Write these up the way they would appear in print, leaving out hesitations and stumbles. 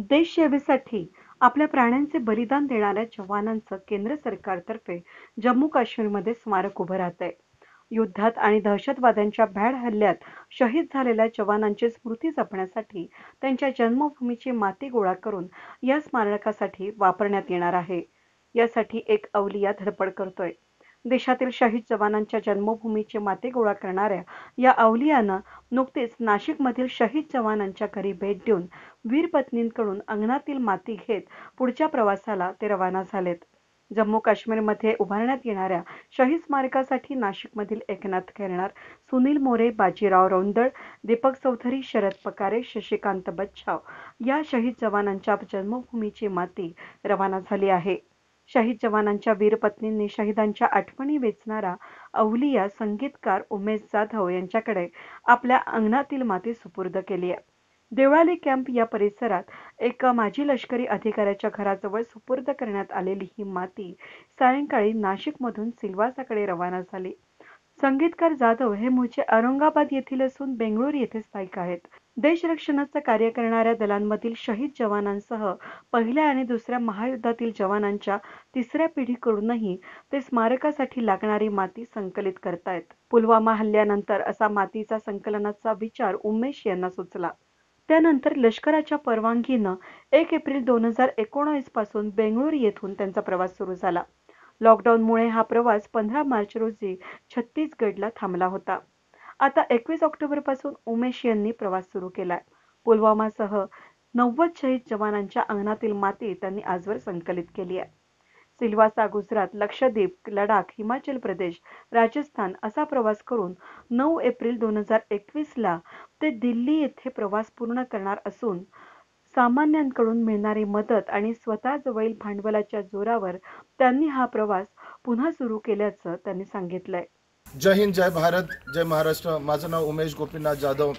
देशसेवेसाठी आपल्या प्राणांचे बलिदान देणाऱ्या जवानांचं केंद्र सरकारतर्फे जम्मू काश्मीरमध्ये स्मारक उभं राहतंय. युद्धात आणि दहशतवाद्यांच्या भ्याड हल्ल्यात शहीद झालेल्या जवानांची स्मृती जपण्यासाठी त्यांच्या जन्मभूमीची माती गोळा करून या स्मारकासाठी वापरण्यात येणार आहे. यासाठी एक अवलिया धडपड करतोय. देशातील शहीद जवानांच्या जन्मभूमीची माती गोळा करणाऱ्या या अवलियानं नुकतीच नाशिकमधील शहीद जवानांच्या घरी भेट देऊन वीरपत्नींकडून अंगणातील माती घेत पुढच्या प्रवासाला ते रवाना झालेत. जम्मू काश्मीरमध्ये उभारण्यात येणाऱ्या शहीद स्मारकासाठी नाशिकमधील एकनाथ खैरनार, सुनील मोरे, बाजीराव रौंदळ, दीपक चौधरी, शरद पकारे, शशिकांत बच्छाव या शहीद जवानांच्या जन्मभूमीची माती रवाना झाली आहे. शहीद जवानांच्या वीरपत्नींनी शहीदांच्या आठवणी वेचणारा अवलिया संगीतकार उमेश जाधव यांच्याकडे आपल्या अंगणातील माती सुपूर्द केली आहे. देवळाली कॅम्प या परिसरात एका माजी लष्करी अधिकाऱ्याच्या घराजवळ सुपूर्द करण्यात आलेली ही माती सायंकाळी नाशिकमधून सिल्वासाकडे रवाना झाली. संगीतकार जाधव हे मूळचे औरंगाबाद येथील असून बेंगळूर येथे स्थायिक आहेत. देशरक्षणाचं कार्य करणाऱ्या दलांमधील शहीद जवानांसह पहिल्या आणि दुसऱ्या महायुद्धातील जवानांच्या तिसऱ्या पिढीकडूनही ते स्मारकासाठी लागणारी माती संकलित करतायत. पुलवामा हल्ल्यानंतर असा मातीचा संकलनाचा विचार उमेश यांना सुचला. त्यानंतर लष्कराच्या परवानगीनं 1 एप्रिल 2019 पासून बेंगळूर येथून त्यांचा प्रवास सुरू झाला. लॉकडाऊनमुळे हा प्रवास 15 मार्च रोजी छत्तीसगडला थांबला होता. आता 21 ऑक्टोबरपासून उमेश यांनी प्रवास सुरू केलाय. पुलवामासह 90 शहीद जवानांच्या अंगणातील माती त्यांनी आजवर संकलित केली आहे. सिल्वासा, गुजरात, लक्षद्वीप, लडाख, हिमाचल प्रदेश, राजस्थान असा प्रवास करून 9 एप्रिल 2021ला ते दिल्ली येथे प्रवास पूर्ण करणार असून सामान्यांकडून मिळणारी मदत आणि स्वतःजवळील भांडवलाच्या जोरावर त्यांनी हा प्रवास पुन्हा सुरू केल्याचं त्यांनी सांगितलंय. जय हिंद, जय भारत, जय महाराष्ट्र. माझं नाव उमेश गोपीनाथ जाधव.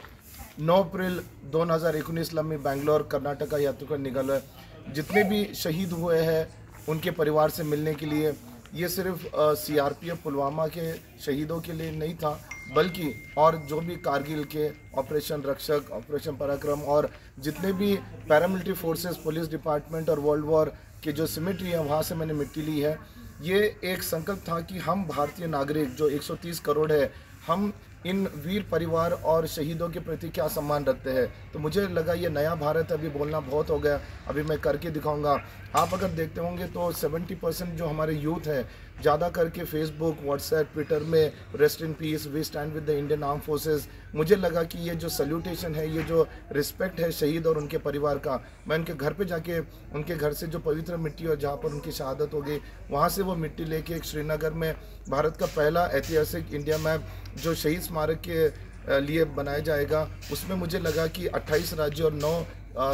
9 एप्रिल 2019ला मी बंगलोर कर्नाटका यात्रेकडे निघालो है. जितने भी शहीद हुए हैं उनके परिवार से मिलने के लिए. ये सिर्फ सीआरपीएफ पुलवामा के शहीदों के लिए नहीं था, बल्कि और जो भी कारगिल के ऑपरेशन रक्षक, ऑपरेशन पराक्रम और जितने भी पैरामिलिट्री फोर्सेस, पुलिस डिपार्टमेंट और वर्ल्ड वॉर के जो सिमेट्री है वहाँ से मैंने मिट्टी ली है. ये एक संकल्प था कि हम भारतीय नागरिक जो 130 करोड़ है, हम इन वीर परिवार और शहीदों के प्रति क्या सम्मान रखते हैं. तो मुझे लगा ये नया भारत, अभी बोलना बहुत हो गया, अभी मैं करके दिखाऊंगा. आप अगर देखते होंगे तो 70% जो हमारे यूथ है ज़्यादा करके फेसबुक, व्हाट्सएप, ट्विटर में rest in peace, we stand with the Indian arm forces. मुझे लगा कि ये जो सल्यूटेशन है, ये जो रिस्पेक्ट है शहीद और उनके परिवार का, मैं उनके घर पे जाके उनके घर से जो पवित्र मिट्टी और जहाँ पर उनकी शहादत हो गई वहाँ से वो मिट्टी लेके एक श्रीनगर में भारत का पहला ऐतिहासिक इंडिया मैप जो शहीद स्मारक के लिए बनाया जाएगा, उसमें मुझे लगा कि 28 राज्य और 9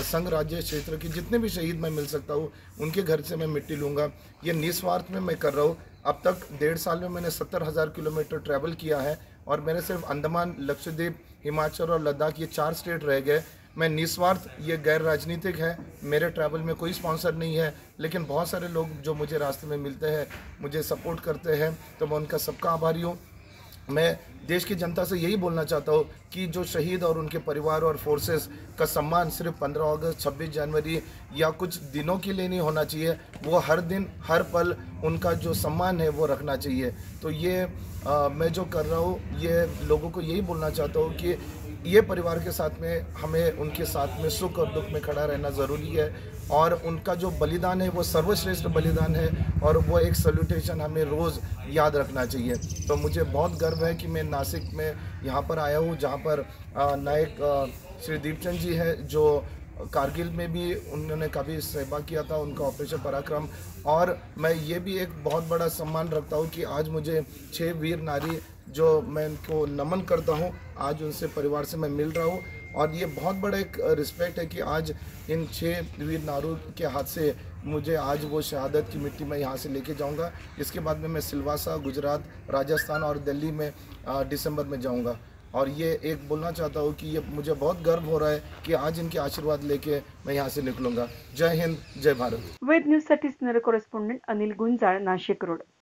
संघ राज्य क्षेत्र के जितने भी शहीद मैं मिल सकता हूँ उनके घर से मैं मिट्टी लूँगा. ये निस्वार्थ में मैं कर रहा हूँ. अब तक 1.5 साल में मैंने 70,000 किलोमीटर ट्रैवल किया है और मेरे सिर्फ अंडमान, लक्षद्वीप, हिमाचल और लद्दाख ये 4 स्टेट रह गए. मैं निस्वार्थ, ये गैर राजनीतिक है. मेरे ट्रैवल में कोई स्पॉन्सर नहीं है, लेकिन बहुत सारे लोग जो मुझे रास्ते में मिलते हैं, मुझे सपोर्ट करते हैं, तो मैं उनका सबका आभारी हूँ. मैं देश की जनता से यही बोलना चाहता हूँ कि जो शहीद और उनके परिवार और फोर्सेस का सम्मान सिर्फ 15 अगस्त, 26 जनवरी या कुछ दिनों के लिए नहीं होना चाहिए. वो हर दिन, हर पल उनका जो सम्मान है वो रखना चाहिए. तो ये मैं जो कर रहा हूँ, ये लोगों को यही बोलना चाहता हूँ कि ये परिवार के साथ में हमें उनके साथ में सुख और दुख में खड़ा रहना ज़रूरी है. और उनका जो बलिदान है वो सर्वश्रेष्ठ बलिदान है और वो एक सल्यूटेशन हमें रोज़ याद रखना चाहिए. तो मुझे बहुत गर्व है कि मैं नासिक में यहाँ पर आया हूँ, जहाँ पर नायक श्री दीपचंद जी हैं, जो कारगिल में भी उन्होंने काफ़ी सेवा किया था, उनका ऑपरेशन पराक्रम. और मैं ये भी एक बहुत बड़ा सम्मान रखता हूँ कि आज मुझे 6 वीर नारी जो मैं उनको नमन करता हूँ, आज उनसे परिवार से मैं मिल रहा हूँ. और ये बहुत बड़ा एक रिस्पेक्ट है कि आज इन 6 वीर नारों के हाथ से मुझे आज वो शहादत की मिट्टी मैं यहाँ से लेके जाऊँगा. इसके बाद में मैं सिल्वासा, गुजरात, राजस्थान और दिल्ली में दिसंबर में जाऊँगा. और ये एक बोलना चाहता हूँ कि ये मुझे बहुत गर्व हो रहा है कि आज इनके आशीर्वाद लेके मैं यहाँ से निकलूँगा. जय हिंद, जय भारत. वेद न्यूजसाठी senior correspondent Anil Gunjal, Nashik road.